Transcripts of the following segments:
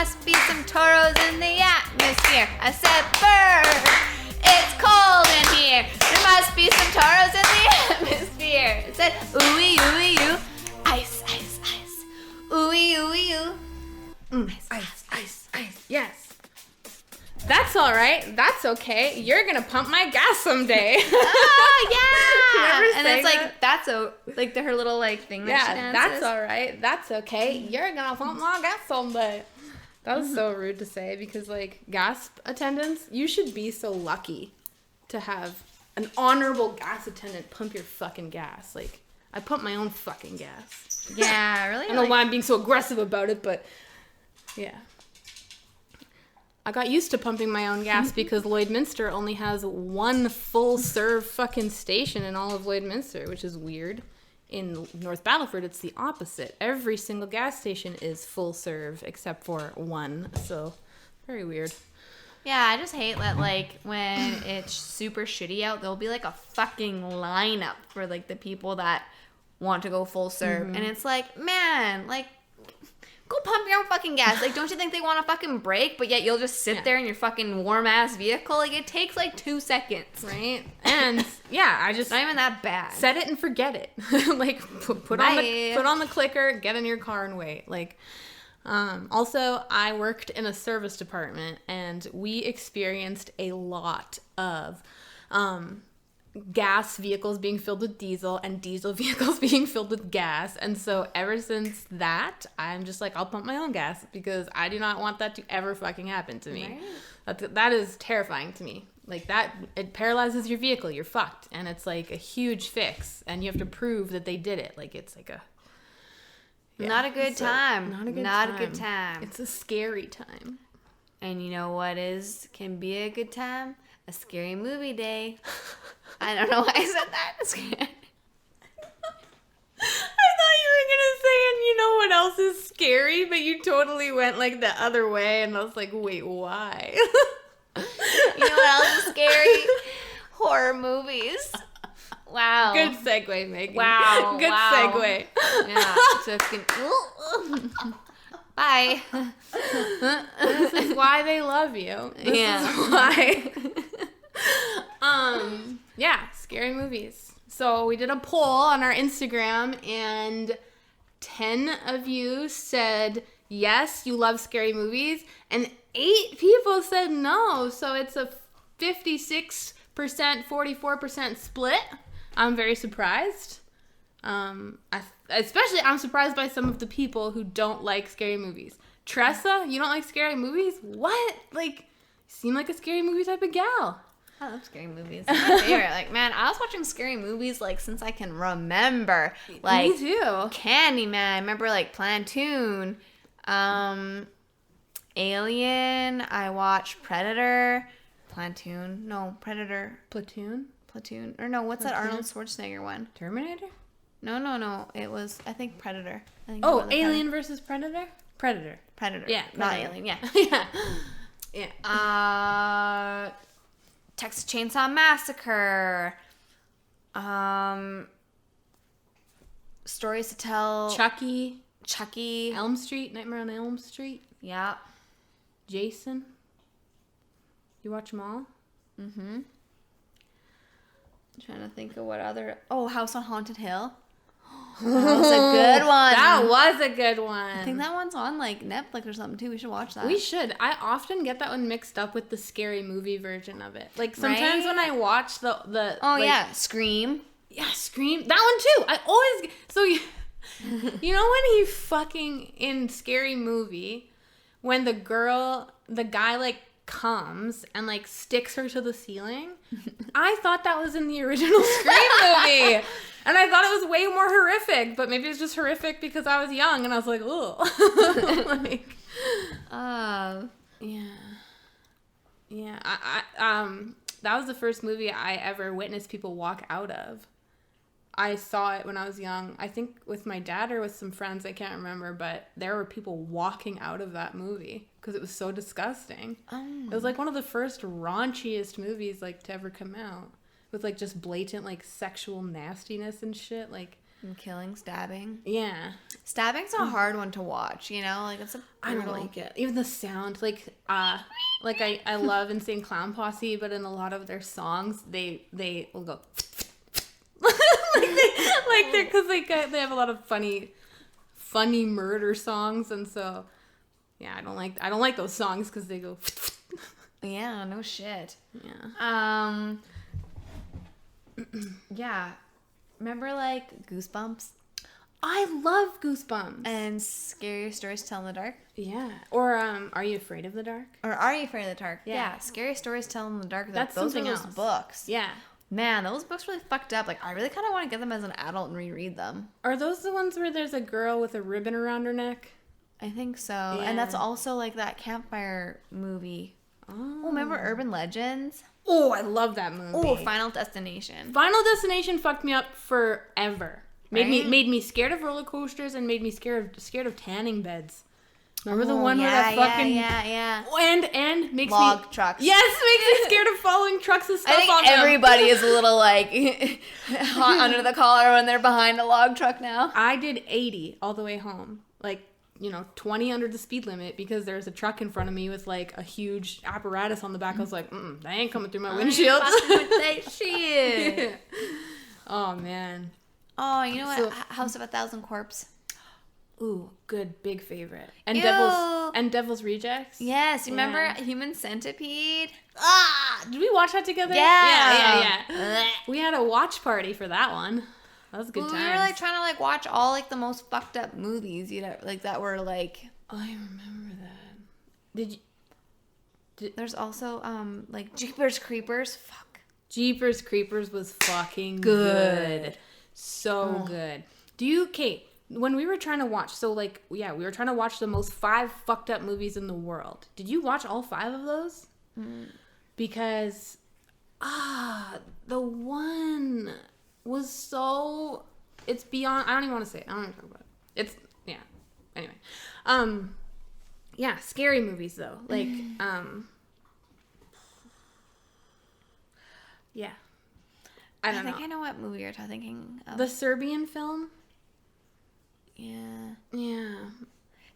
must be some toros in the atmosphere. I said, brr, it's cold in here. There must be some toros in the atmosphere. It said, ooey, ooey, ooh. Ice, ice, ice. Ooey, ooey, ooh. Ice. Yes. That's all right. That's okay. You're gonna pump my gas someday. Oh yeah. And it's that? like that's like her little like thing that she dances. That's all right. That's okay. You're gonna pump my gas someday. That was so rude to say because like gas attendants, you should be so lucky to have an honorable gas attendant pump your fucking gas. Like I pump my own fucking gas. Yeah, really. I don't know why I'm being so aggressive about it, but yeah. I got used to pumping my own gas because Lloydminster only has one full serve fucking station in all of Lloydminster, which is weird. In North Battleford, it's the opposite. Every single gas station is full serve except for one. So, very weird. Yeah, I just hate that, like, when it's super shitty out, there'll be, like, a fucking lineup for, like, the people that want to go full serve. Mm-hmm. And it's like, man, like, go pump your own fucking gas. Like, don't you think they want a fucking break? But yet you'll just sit there in your fucking warm-ass vehicle. Like, it takes, like, 2 seconds. Right? And, yeah, I just... Not even that bad. Set it and forget it. Like, put on the clicker, get in your car and wait. Like, also, I worked in a service department, and we experienced a lot of... gas vehicles being filled with diesel and diesel vehicles being filled with gas. And so ever since that, I'm just like, I'll pump my own gas because I do not want that to ever fucking happen to me. Right. That is terrifying to me. Like that, it paralyzes your vehicle. You're fucked. And it's like a huge fix. And you have to prove that they did it. Like it's like a... Yeah, not a good time. Not a good time. It's a scary time. And you know what can be a good time? A scary movie day. I don't know why I said that. I thought you were going to say, and you know what else is scary? But you totally went like the other way. And I was like, wait, why? You know what else is scary? Horror movies. Wow. Good segue, Megan. Wow. Good segue. Yeah. So bye. This is why they love you. This is why. Yeah, scary movies. So we did a poll on our Instagram and 10 of you said yes, you love scary movies, and 8 people said no. So it's a 56%, 44% split. I'm very surprised. Especially I'm surprised by some of the people who don't like scary movies. Tressa, you don't like scary movies? What? Like, you seem like a scary movie type of gal. I love scary movies. It's my favorite. Like, man, I was watching scary movies, like, since I can remember. Like, me too. Candyman. I remember, like, Platoon. Alien. I watched Predator. Platoon. No, Predator. Platoon? Or no, what's that Arnold Schwarzenegger one? Terminator? No. It was, I think, Predator. Alien versus Predator? Predator. Yeah, not Alien, yeah. Yeah. Texas Chainsaw Massacre. Stories to Tell. Chucky. Nightmare on Elm Street. Yeah. Jason. You watch them all? Mm-hmm. I'm trying to think of what other... Oh, House on Haunted Hill. That was a good one. That was a good one. I think that one's on like Netflix or something too. We should watch that. We should. I often get that one mixed up with the scary movie version of it. Like sometimes when I watch the Scream. Yeah, Scream. That one too. I always you know when he fucking in Scary Movie when the guy like comes and like sticks her to the ceiling. I thought that was in the original Scream movie. And I thought it was way more horrific, but maybe it's just horrific because I was young and I was like, ugh. Yeah. I that was the first movie I ever witnessed people walk out of. I saw it when I was young. I think with my dad or with some friends, I can't remember, but there were people walking out of that movie because it was so disgusting. It was like one of the first raunchiest movies like to ever come out with like just blatant like sexual nastiness and shit. Like And killing, stabbing. Yeah. Stabbing's a hard one to watch, you know? Like, it's a I don't brutal... like it. Even the sound, I love Insane Clown Posse, but in a lot of their songs, they will go because they have a lot of funny murder songs, and so yeah, I don't like those songs because they go. Yeah, no shit. Yeah. Yeah. Remember like Goosebumps? I love Goosebumps. And Scary Stories to Tell in the Dark? Yeah. Or Are You Afraid of the Dark? Or Are You Afraid of the Dark? Yeah. Scary Stories to Tell in the Dark. That's those something are those else. books. Yeah. Man, those books really fucked up. Like, I really kind of want to get them as an adult and reread them. Are those the ones where there's a girl with a ribbon around her neck? I think so. Yeah. And that's also like that campfire movie. Oh, remember Urban Legends? Oh, I love that movie. Oh, Final Destination. Final Destination fucked me up forever. Right? Made me scared of roller coasters and made me scared of tanning beds. Remember the one yeah, where that fucking yeah. and makes Log me trucks. Yes, makes me scared of following trucks and stuff. I think on them. everybody is a little like hot under the collar when they're behind a log truck now. I did 80 all the way home, like 20 under the speed limit because there's a truck in front of me with like a huge apparatus on the back. I was like, that ain't coming through my windshield. With that shit. Oh man. Oh, you know what? So- House of a Thousand Corpses. Ooh, good, big favorite. And Ew. Devil's Rejects. Yes, you remember Yeah. Human Centipede? Did we watch that together? Yeah. Yeah. We had a watch party for that one. That was a good We time. were like trying to like watch all like the most fucked up movies, like that were like. I remember that. Did you? There's also like Jeepers Creepers. Fuck. Jeepers Creepers was fucking good. So good. Kate, when we were trying to watch, we were trying to watch the most 5 fucked up movies in the world. Did you watch all 5 of those? Because, the one was so, it's beyond, I don't even want to say it. I don't even talk about it. Anyway. Yeah, scary movies though. Like, yeah. I don't know. I know what movie you're thinking of. The Serbian film? Yeah. Yeah.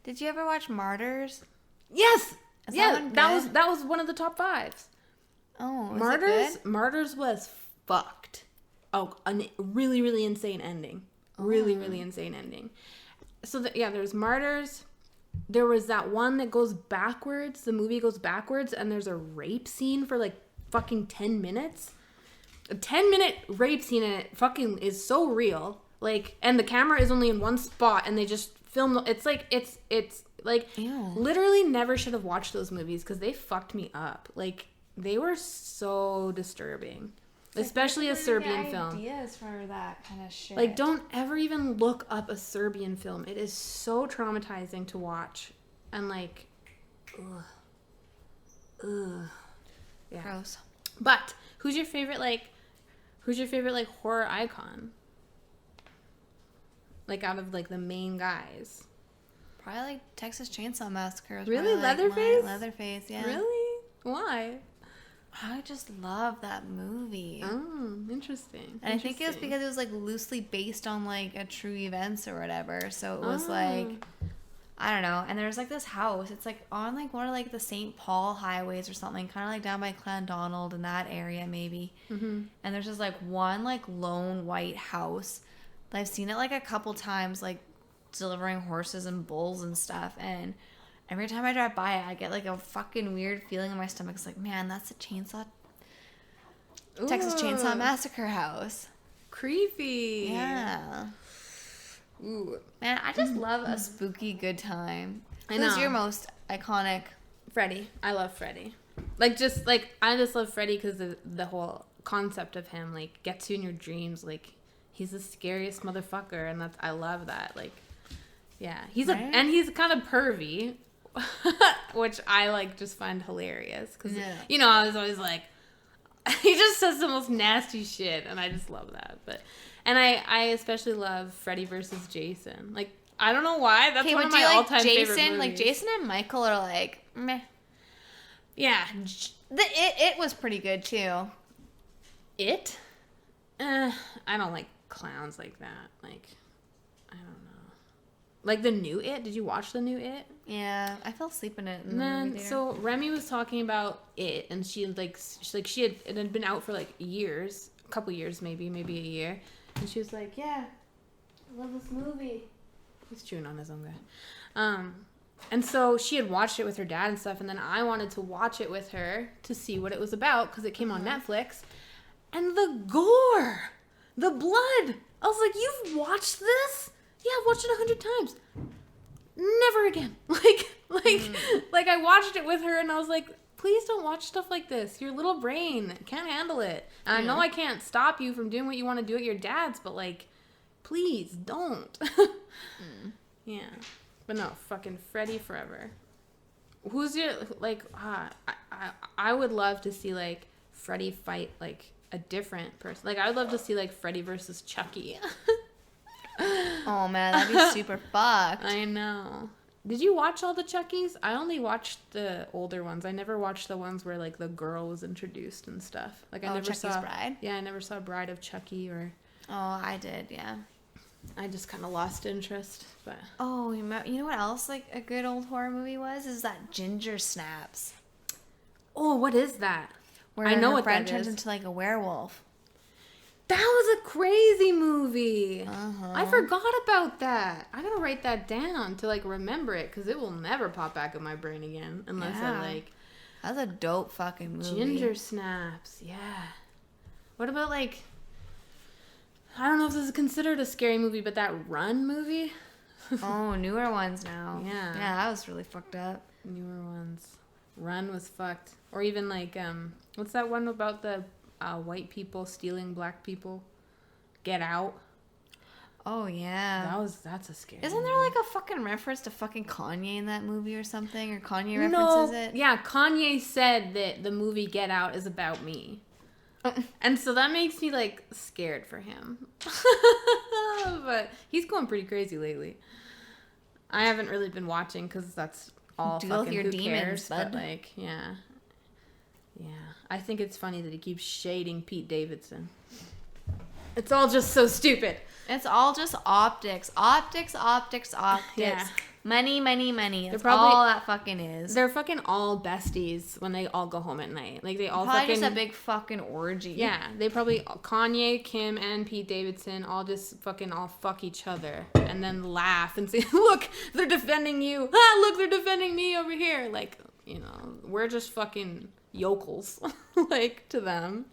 Did you ever watch Martyrs? Yes. Is Yeah, that one good? that was one of the top 5s. Oh, was Martyrs. it good? Martyrs was fucked. Oh, a really really insane ending. Really insane ending. So there's Martyrs. There was that one that goes backwards. The movie goes backwards, and there's a rape scene for like fucking 10 minutes. A 10-minute rape scene, and it fucking is so real. Like, and the camera is only in one spot, and they just film. It's like Ew. literally never should have watched those movies because they fucked me up. Like, they were so disturbing, especially a Serbian film. Ideas for that kind of shit. Like, don't ever even look up a Serbian film. It is so traumatizing to watch, and like, ugh, yeah. Gross. But who's your favorite horror icon? Like, out of like the main guys. Probably like Texas Chainsaw Massacre. Was Really? probably, like, Leatherface? Leatherface, yeah. Really? Why? I just love that movie. Oh, interesting. And I think it was because it was like loosely based on like a true events or whatever. So it was like, I don't know. And there's like this house. It's like on like one of like the St. Paul highways or something, kind of like down by Clandonald in that area maybe. Mm-hmm. And there's just like one like lone white house. I've seen it like a couple times, like delivering horses and bulls and stuff. And every time I drive by it, I get like a fucking weird feeling in my stomach. It's like, man, that's a Texas Chainsaw Massacre house. Creepy. Yeah. Ooh. Man, I just love a spooky good time. I know. Who's your most iconic? Freddy. I love Freddy. I just love Freddy because the whole concept of him, like, gets you in your dreams. Like, he's the scariest motherfucker, and I love that. Like, yeah, he's he's kind of pervy, which I like just find hilarious because I was always like, he just says the most nasty shit, and I just love that. And I especially love Freddy versus Jason. Like, I don't know why. That's one of my all-time favorite movies. Like Jason and Michael are like meh. Yeah, It was pretty good too. It? I don't like clowns like that. Like, I don't know. Like the new It. Did you watch the new It? Yeah, I fell asleep in it. And then, so Remy was talking about It, and she had it had been out for like years, a couple years maybe a year, and she was like, yeah, I love this movie. He's chewing on his own guy. And so she had watched it with her dad and stuff, and then I wanted to watch it with her to see what it was about because it came on Netflix. And the gore, the blood. I was like, you've watched this? Yeah, I've watched it 100 times. Never again. Like I watched it with her and I was like, please don't watch stuff like this. Your little brain can't handle it. And I know I can't stop you from doing what you want to do at your dad's, but like, please don't. Yeah. But no, fucking Freddy forever. Who's your, like, I would love to see, like, Freddy fight, like, a different person. Like, I would love to see, like, Freddy versus Chucky. Oh, man, that'd be super fucked. I know. Did you watch all the Chuckies? I only watched the older ones. I never watched the ones where, like, the girl was introduced and stuff. Like, I never Chucky's saw... Bride? Yeah, I never saw Bride of Chucky or... Oh, I did, yeah. I just kind of lost interest, but... Oh, you know what else, like, a good old horror movie was? Is that Ginger Snaps. Oh, what is that? Where I know her what friend that turns is. into, like, a werewolf. That was a crazy movie. Uh-huh. I forgot about that. I gotta write that down to, like, remember it, because it will never pop back in my brain again, unless I, like... That was a dope fucking movie. Ginger Snaps, yeah. What about, like... I don't know if this is considered a scary movie, but that Run movie? Oh, newer ones now. Yeah. Yeah, that was really fucked up. Newer ones. Run was fucked. Or even like, what's that one about the white people stealing black people? Get Out. Oh, yeah. That's a scary Isn't movie. there like a fucking reference to fucking Kanye in that movie or something? Or Kanye references it? Yeah, Kanye said that the movie Get Out is about me. And so that makes me, like, scared for him. But he's going pretty crazy lately. I haven't really been watching because that's all Deal with fucking your who demons, cares. bud. But, like, yeah. Yeah. I think it's funny that he keeps shading Pete Davidson. It's all just so stupid. It's all just optics. Optics. Yeah. Money. That's probably- all that fucking is. They're fucking all besties when they all go home at night. Like, they all Probably fucking... just a big fucking orgy. Yeah, they probably, Kanye, Kim, and Pete Davidson all just fucking all fuck each other and then laugh and say, look, they're defending you. Ah, look, they're defending me over here. Like, you know, we're just fucking yokels, like, to them.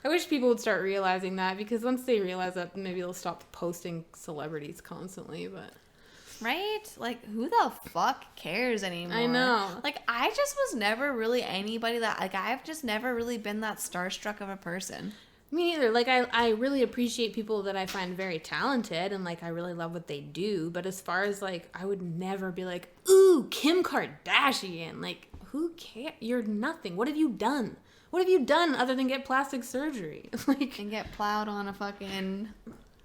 I wish people would start realizing that, because once they realize that, maybe they'll stop posting celebrities constantly, but... Right? Like, who the fuck cares anymore? I know. Like, I just was never really anybody that... Like, I've just never really been that starstruck of a person. Me neither. Like, I really appreciate people that I find very talented, and, like, I really love what they do. But as far as, like, I would never be like, ooh, Kim Kardashian. Like, who cares? You're nothing. What have you done? What have you done other than get plastic surgery? Like, And get plowed on a fucking...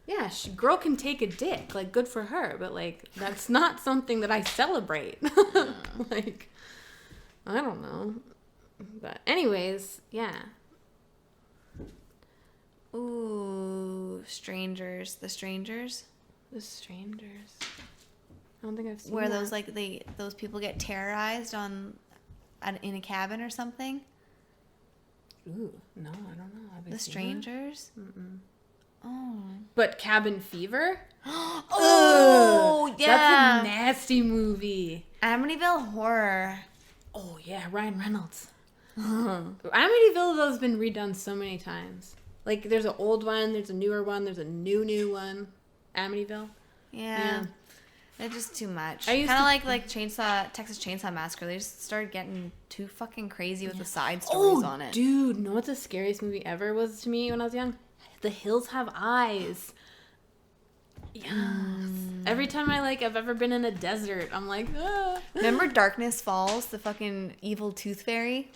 yeah, girl can take a dick. Like, good for her. But, like, that's not something that I celebrate. Like, I don't know. But anyways, yeah. Ooh, Strangers. The Strangers? The Strangers. I don't think I've seen Where that. those, like, those people get terrorized in a cabin or something? Ooh, no, I don't know. Have I The seen Strangers? that? Mm-mm. Oh. But Cabin Fever? Oh, yeah. That's a nasty movie. Amityville Horror. Oh, yeah, Ryan Reynolds. Amityville, though, has been redone so many times. Like, there's an old one, there's a newer one, there's a new one. Amityville. Yeah. They're just too much. I used Kind to- of like Texas Chainsaw Massacre. They just started getting too fucking crazy with the side stories on it. Dude, know what the scariest movie ever was to me when I was young? The Hills Have Eyes. Yes. Every time I've ever been in a desert, I'm like, ah. Remember Darkness Falls, the fucking evil tooth fairy?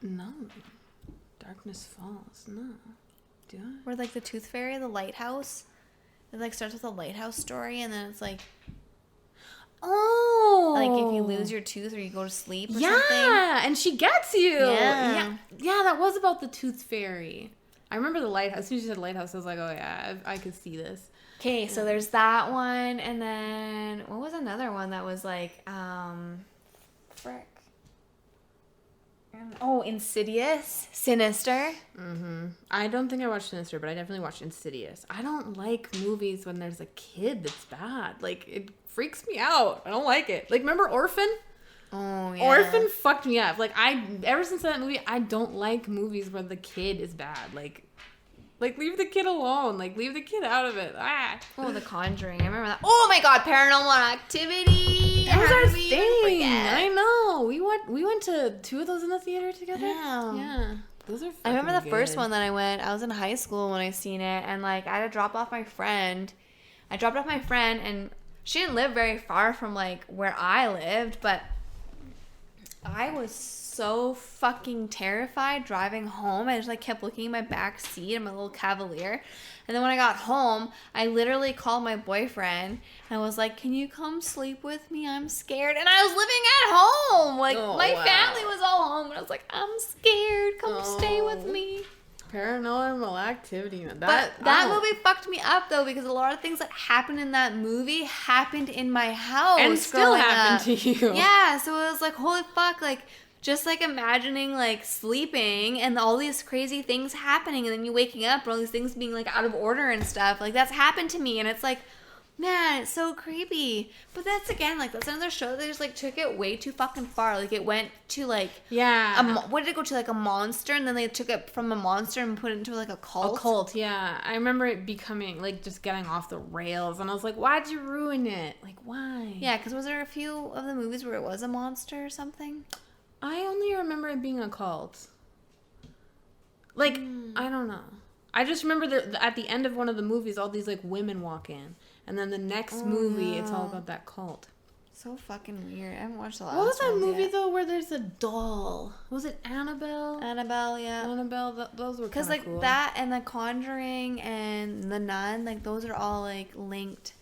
No. Darkness Falls. No. Do I? Where, like, the tooth fairy, the lighthouse, it, like, starts with a lighthouse story, and then it's, like... Oh. Like, if you lose your tooth or you go to sleep or something. Yeah, and she gets you. Yeah. Yeah, that was about the tooth fairy. I remember the lighthouse. As soon as you said lighthouse, I was like, oh yeah, I could see this. Okay, so there's that one, and then what was another one that was like, frick. Oh, Insidious, Sinister. Mm-hmm. I don't think I watched Sinister, but I definitely watched Insidious. I don't like movies when there's a kid that's bad. Like, it freaks me out. I don't like it. Like, remember Orphan? Oh, yeah. Orphan fucked me up. Like, ever since that movie, I don't like movies where the kid is bad. Like, leave the kid alone. Like, leave the kid out of it. Ah. Oh, The Conjuring. I remember that. Oh my God, Paranormal Activity. That was our thing. I know. We went to 2 of those in the theater together. Yeah. Those are. I remember the good. first one that I went. I was in high school when I seen it, and like I had to drop off my friend. I dropped off my friend, and she didn't live very far from like where I lived, but I was so fucking terrified driving home. I just like kept looking in my back seat in my little Cavalier. And then when I got home, I literally called my boyfriend and I was like, can you come sleep with me? I'm scared. And I was living at home. Like my family was all home. And I was like, I'm scared. Come stay with me. Paranormal Activity. That movie fucked me up though, because a lot of things that happened in that movie happened in my house. And still happen to you. Yeah. So it was like, holy fuck. Like, just like imagining like sleeping and all these crazy things happening, and then you waking up and all these things being like out of order and stuff. Like, that's happened to me, and it's like, man, it's so creepy. But that's another show that just like took it way too fucking far. Like, it went to like what did it go to, like a monster, and then they took it from a monster and put it into like a cult. A cult, yeah. I remember it becoming like just getting off the rails, and I was like, why'd you ruin it? Like, why? Yeah, because was there a few of the movies where it was a monster or something? I only remember it being a cult. Like, I don't know. I just remember at the end of one of the movies, all these, like, women walk in. And then the next movie, it's all about that cult. So fucking weird. I haven't watched the last one. What was that movie, yet. Though, where there's a doll? Was it Annabelle? Annabelle, yeah. Annabelle, those were kind of cool. Because, like, that and The Conjuring and The Nun, like, those are all, like, linked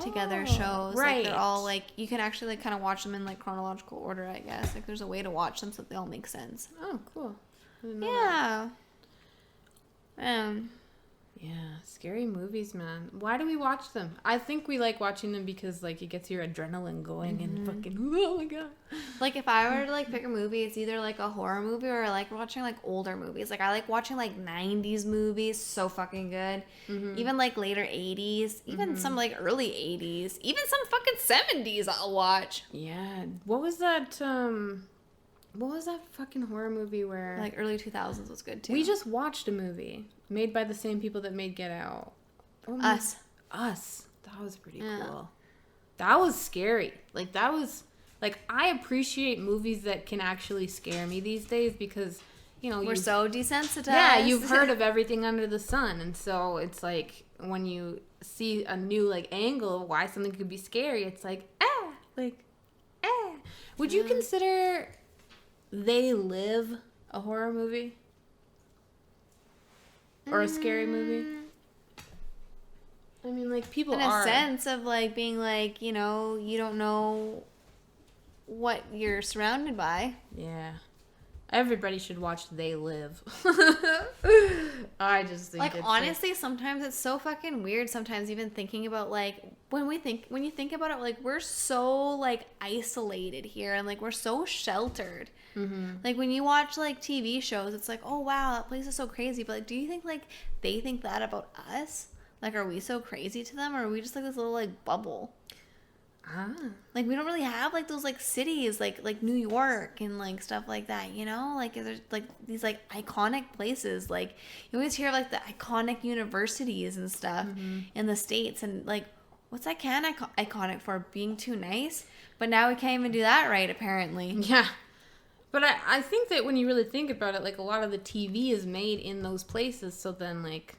together shows. Right. Like, they're all like, you can actually like kind of watch them in like chronological order, I guess. Like, there's a way to watch them so that they all make sense. Oh, cool. Yeah. Yeah, scary movies, man. Why do we watch them? I think we like watching them because like it gets your adrenaline going and fucking, oh my God. Like, if I were to like pick a movie, it's either like a horror movie or I like watching like older movies. Like, I like watching like 90s movies, so fucking good. Even like later 80s, even some like early 80s, even some fucking 70s I'll watch. Yeah. What was that fucking horror movie where... Like, early 2000s was good, too. We just watched a movie made by the same people that made Get Out. Us. That was pretty cool. That was scary. Like, that was... Like, I appreciate movies that can actually scare me these days because, you know... We're so desensitized. Yeah, you've heard of everything under the sun. And so it's like, when you see a new, like, angle of why something could be scary, it's like, Would you consider... They Live a horror movie? Or a scary movie? I mean, like, people in a sense of, like, being, like, you know, you don't know what you're surrounded by. Yeah. Everybody should watch They Live. I just think like, honestly, sometimes it's so fucking weird. Sometimes even thinking about, like, when you think about it, like, we're so, like, isolated here and, like, we're so sheltered. Like, when you watch, like, TV shows, it's like, oh, wow, that place is so crazy. But, like, do you think, like, they think that about us? Like, are we so crazy to them? Or are we just, like, this little, like, bubble? Like, we don't really have, like, those, like, cities, like New York and, like, stuff like that, you know? Like, there's, like, these, like, iconic places. Like, you always hear, like, the iconic universities and stuff in the States. And, like, what's that iconic for? Being too nice? But now we can't even do that right, apparently. Yeah. But I think that when you really think about it, like, a lot of the TV is made in those places. So then, like,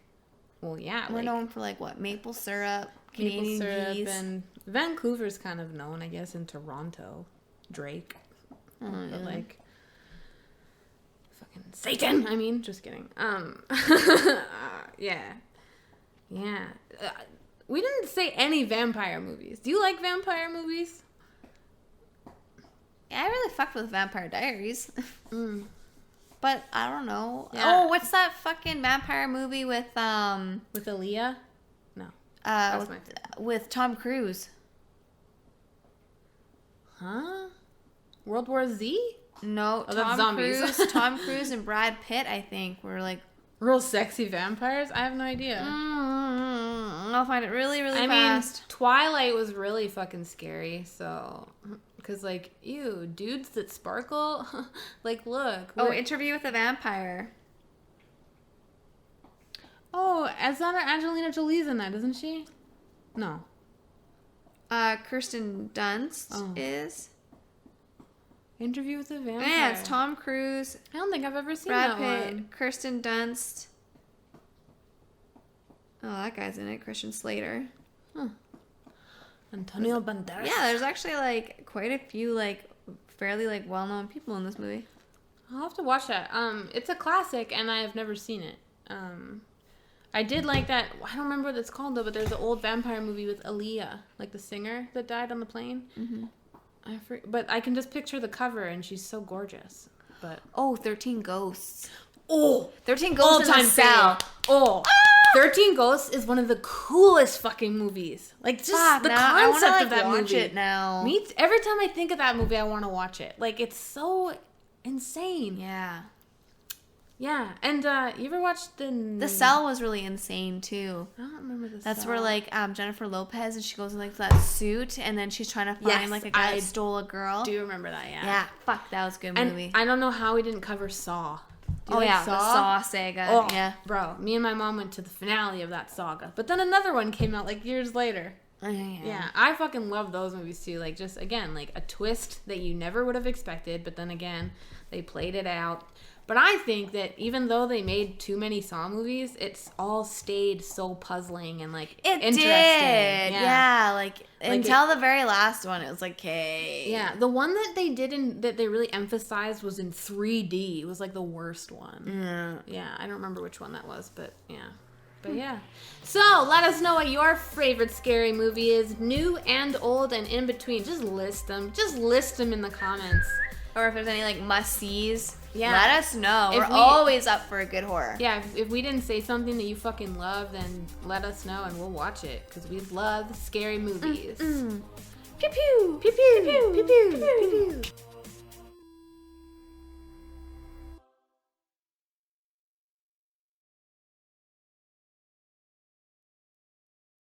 well, yeah. We're known for, like, what? Maple syrup, Canadian geese. And Vancouver's kind of known, I guess, in Toronto. Drake. But, like, fucking Satan! I mean, just kidding. Yeah. Yeah. We didn't say any vampire movies. Do you like vampire movies? Yeah, I really fucked with Vampire Diaries. But but I don't know. Yeah. Oh, what's that fucking vampire movie with Aaliyah? No. That's my favorite. with Tom Cruise? Huh? World War Z? No, Oh, that's zombies. Tom Cruise and Brad Pitt, I think, were like Real sexy vampires? I have no idea. I'll find it really, really fast. I mean, Twilight was really fucking scary, so... Because, like, ew, dudes that sparkle? Like, look. Oh, Interview with a Vampire. Oh, Angelina Jolie's in that, isn't she? No. Kirsten Dunst is. Interview with a Vampire. Yeah, it's Tom Cruise. I don't think I've ever seen Brad that Pitt, one. Kirsten Dunst. Oh, that guy's in it. Christian Slater. Huh. Antonio Banderas. Yeah, there's actually like quite a few like fairly like well-known people in this movie. I'll have to watch that. It's a classic, and I have never seen it. I did like that. I don't remember what it's called though, but there's an old vampire movie with Aaliyah, like the singer that died on the plane. Mm-hmm. But I can just picture the cover, and she's so gorgeous. But 13 Ghosts. Oh, 13 Ghosts all-time in a cell. Oh, 13 Ghosts is one of the coolest fucking movies. Like just the concept of that movie. Watch it now. Every time I think of that movie, I want to watch it. Like it's so insane. Yeah. Yeah, and you ever watched The Cell was really insane too. I don't remember the That's Cell. where like Jennifer Lopez, and she goes in like that suit, and then she's trying to find like a guy that stole a girl. Do you remember that? Yeah. Yeah. Fuck, that was a good movie. I don't know how we didn't cover Saw. Oh yeah, the Saw saga. Oh, yeah, bro. Me and my mom went to the finale of that saga, but then another one came out like years later. Yeah, I fucking love those movies too. Like just again, like a twist that you never would have expected, but then again, they played it out. But I think that even though they made too many Saw movies, it's all stayed so puzzling and like interesting. Yeah, like until the very last one, it was like, okay. Yeah, the one that they did that they really emphasized was in 3D. It was like the worst one. Yeah, I don't remember which one that was, but yeah. But yeah. So let us know what your favorite scary movie is, new and old and in between. Just list them. Just list them in the comments. Or if there's any like must-sees, yeah, let us know. We're always up for a good horror. Yeah, if we didn't say something that you fucking love, then let us know and we'll watch it because we love scary movies. Pew pew pew pew pew pew pew pew.